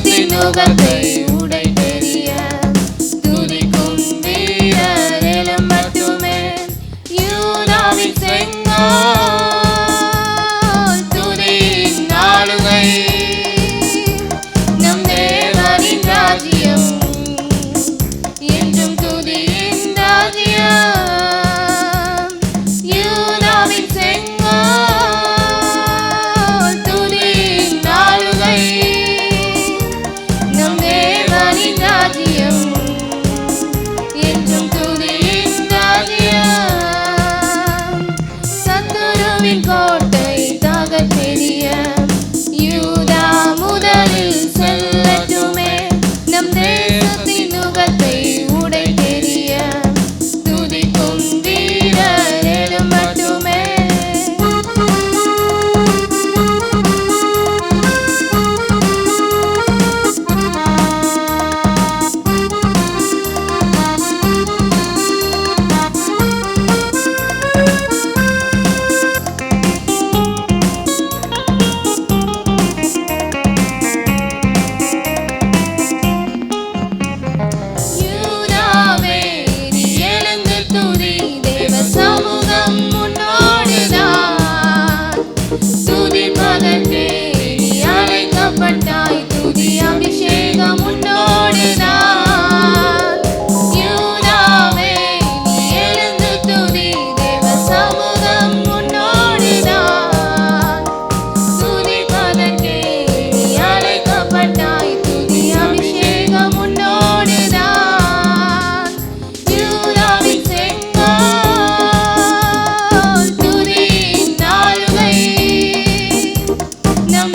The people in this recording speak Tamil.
தேசத்தின் நுகத்தை உடை தெரிய துதிக்கும் வீரர் எழும்பட்டுமே. யூதாவின் செங்கோல் துதியின் ஆளுகை, நம் தேவனின் ராஜ்யம் என்றும் துதியின் ராஜ்யம். யூதாவின் செங்கோல் துதியின் ஆளுகை, நம் தேவனின் ராஜ்யம் என்றும் துதியின் ராஜ்யம். சத்துருவின் கோட்டை தகர்த்தெறிய யூதா முதலில் செல்லட்டுமே. நம் தேசத்தின் நுகத்தை உடை தெரிய துதிக்கும் வீரர் எழும்பட்டுமே. யூதாவே நீ எழுந்து துதி, தேவ சமூகம் உன்னோடுதான். துதிப்பதற்கே நீ அழைக்கப்பட்டாய், துதி அபிஷேகம் உன்னோடுதான். யூதாவே நீ எழுந்து துதி, தேவ சமூகம் உன்னோடுதான். துதிப்பதற்கே நீ அழைக்கப்பட்டாய், துதி அபிஷேகம் உன்னோடுதான். யூதாவின் செங்கோல் துதியின் ஆளுகை, நம்